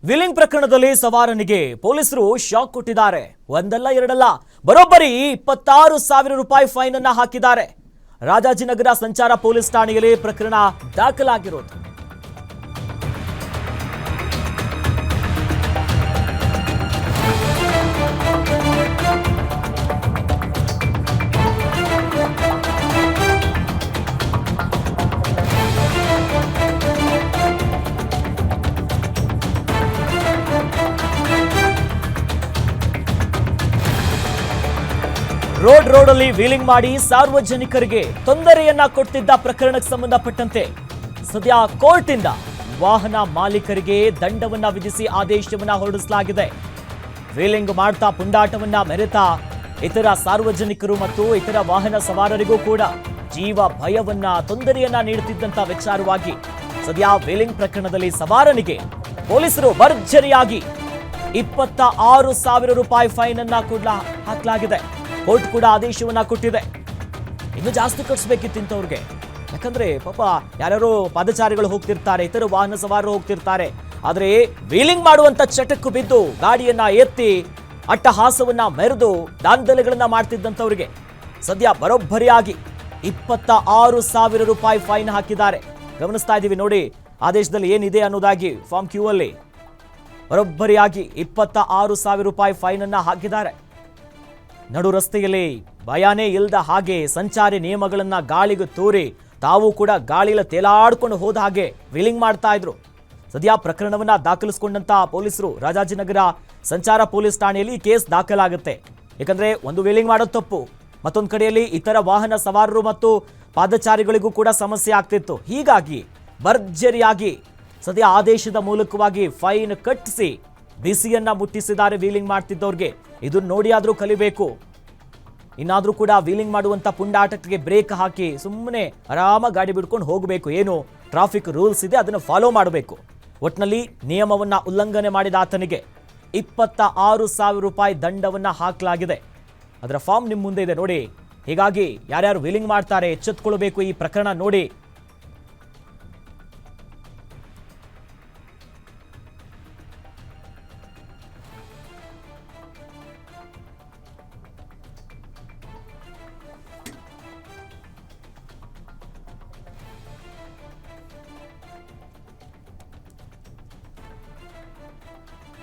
Willing ಪ್ರಕರಣದಲ್ಲಿ ಸವಾರನಿಗೆ ಪೊಲೀಸರು shock ಕೊಟ್ಟಿದ್ದಾರೆ. ಒಂದಲ್ಲ ಎರಡಲ್ಲ, ಬರೋಬ್ಬರಿ 26,000 ರೂಪಾಯಿ ಫೈನ್ ಅನ್ನ ಹಾಕಿದ್ದಾರೆ. ರಾಜಾಜಿನಗರ ಸಂಚಾರ ಪೊಲೀಸ್ ಠಾಣೆಯಲ್ಲಿ ಪ್ರಕರಣ ದಾಖಲಾಗಿರೋದು. ರೋಡಲ್ಲಿ ವೀಲಿಂಗ್ ಮಾಡಿ ಸಾರ್ವಜನಿಕರಿಗೆ ತೊಂದರೆಯನ್ನ ಕೊಟ್ಟಿದ್ದ ಪ್ರಕರಣಕ್ಕೆ ಸಂಬಂಧಪಟ್ಟಂತೆ ಸದ್ಯ ಕೋರ್ಟ್ ಇಂದ ವಾಹನ ಮಾಲೀಕರಿಗೆ ದಂಡವನ್ನ ವಿಧಿಸಿ ಆದೇಶವನ್ನ ಹೊರಡಿಸಲಾಗಿದೆ. ವೀಲಿಂಗ್ ಮಾಡ್ತಾ ಪುಂಡಾಟವನ್ನ ಮೆರೆತಾ ಇತರ ಸಾರ್ವಜನಿಕರು ಮತ್ತು ಇತರ ವಾಹನ ಸವಾರರಿಗೂ ಕೂಡ ಜೀವ ಭಯವನ್ನ ತೊಂದರೆಯನ್ನ ನೀಡುತ್ತಿದ್ದಂತ ವಿಚಾರವಾಗಿ ಸದ್ಯ ವೀಲಿಂಗ್ ಪ್ರಕರಣದಲ್ಲಿ ಸವಾರನಿಗೆ ಪೊಲೀಸರು ಭರ್ಜರಿಯಾಗಿ 26,000 ರೂಪಾಯಿ ಫೈನ್ ಅನ್ನ ಕೂಡ ಹಾಕಲಾಗಿದೆ. ಕೋರ್ಟ್ ಕೂಡ ಆದೇಶವನ್ನ ಕೊಟ್ಟಿದೆ. ಇನ್ನು ಜಾಸ್ತಿ ಕಟ್ಸ್ಬೇಕಿತ್ತು ಇಂಥವ್ರಿಗೆ. ಯಾಕಂದ್ರೆ ಪಾಪ ಯಾರ್ಯಾರೋ ಪಾದಚಾರಿಗಳು ಹೋಗ್ತಿರ್ತಾರೆ, ಇತರ ವಾಹನ ಸವಾರರು ಹೋಗ್ತಿರ್ತಾರೆ. ಆದ್ರೆ ವೀಲಿಂಗ್ ಮಾಡುವಂತ ಚಟಕ್ಕೆ ಬಿದ್ದು ಗಾಡಿಯನ್ನ ಎತ್ತಿ ಅಟ್ಟಹಾಸವನ್ನ ಮೆರೆದು ದಾಂಧಲೆಗಳನ್ನ ಮಾಡ್ತಿದ್ದಂಥವ್ರಿಗೆ ಸದ್ಯ ಬರೋಬ್ಬರಿಯಾಗಿ 26,000 ರೂಪಾಯಿ ಫೈನ್ ಹಾಕಿದ್ದಾರೆ. ಗಮನಿಸ್ತಾ ಇದ್ದೀವಿ ನೋಡಿ ಆದೇಶದಲ್ಲಿ ಏನಿದೆ ಅನ್ನೋದಾಗಿ ಫಾರ್ಮ್ ಕ್ಯೂ ಅಲ್ಲಿ ಬರೋಬ್ಬರಿಯಾಗಿ 26,000 ರೂಪಾಯಿ ಫೈನ್ ಅನ್ನ ಹಾಕಿದ್ದಾರೆ. ನಡು ರಸ್ತೆಯಲ್ಲಿ ಭಯಾನೇ ಇಲ್ಲದ ಹಾಗೆ ಸಂಚಾರಿ ನಿಯಮಗಳನ್ನ ಗಾಳಿಗೆ ತೂರಿ ತಾವು ಕೂಡ ಗಾಳಿಯಲ್ಲಿ ತೇಲಾಡ್ಕೊಂಡು ಹೋದ ಹಾಗೆ ವೀಲಿಂಗ್ ಮಾಡ್ತಾ ಇದ್ರು. ಸದ್ಯ ಪ್ರಕರಣವನ್ನ ದಾಖಲಿಸಿಕೊಂಡಂತ ಪೊಲೀಸರು ರಾಜಾಜಿನಗರ ಸಂಚಾರ ಪೊಲೀಸ್ ಠಾಣೆಯಲ್ಲಿ ಕೇಸ್ ದಾಖಲಾಗುತ್ತೆ. ಯಾಕಂದ್ರೆ ಒಂದು ವೀಲಿಂಗ್ ಮಾಡೋದು ತಪ್ಪು, ಮತ್ತೊಂದು ಕಡೆಯಲ್ಲಿ ಇತರ ವಾಹನ ಸವಾರರು ಮತ್ತು ಪಾದಚಾರಿಗಳಿಗೂ ಕೂಡ ಸಮಸ್ಯೆ ಆಗ್ತಿತ್ತು. ಹೀಗಾಗಿ ಭರ್ಜರಿಯಾಗಿ ಸದ್ಯ ಆದೇಶದ ಮೂಲಕವಾಗಿ ಫೈನ್ ಕಟ್ಟಿಸಿ ಬಿಸಿಯನ್ನ ಮುಟ್ಟಿಸಿದ್ದಾರೆ ವೀಲಿಂಗ್ ಮಾಡ್ತಿದ್ದವ್ರಿಗೆ. ಇದನ್ನ ನೋಡಿ ಆದ್ರೂ ಕಲಿಬೇಕು. ಇನ್ನಾದ್ರೂ ಕೂಡ ವೀಲಿಂಗ್ ಮಾಡುವಂತ ಪುಂಡಾಟಕ್ಕೆ ಬ್ರೇಕ್ ಹಾಕಿ ಸುಮ್ಮನೆ ಆರಾಮ ಗಾಡಿ ಬಿಡ್ಕೊಂಡು ಹೋಗಬೇಕು. ಏನು ಟ್ರಾಫಿಕ್ ರೂಲ್ಸ್ ಇದೆ ಅದನ್ನು ಫಾಲೋ ಮಾಡಬೇಕು. ಒಟ್ಟಿನಲ್ಲಿ ನಿಯಮವನ್ನ ಉಲ್ಲಂಘನೆ ಮಾಡಿದ ಆತನಿಗೆ 26,000 ರೂಪಾಯಿ ದಂಡವನ್ನ ಹಾಕಲಾಗಿದೆ. ಅದರ ಫಾರ್ಮ್ ನಿಮ್ಮ ಮುಂದೆ ಇದೆ ನೋಡಿ. ಹೀಗಾಗಿ ಯಾರ್ಯಾರು ವೀಲಿಂಗ್ ಮಾಡ್ತಾರೆ ಎಚ್ಚೆತ್ತುಕೊಳ್ಬೇಕು. ಈ ಪ್ರಕರಣ ನೋಡಿ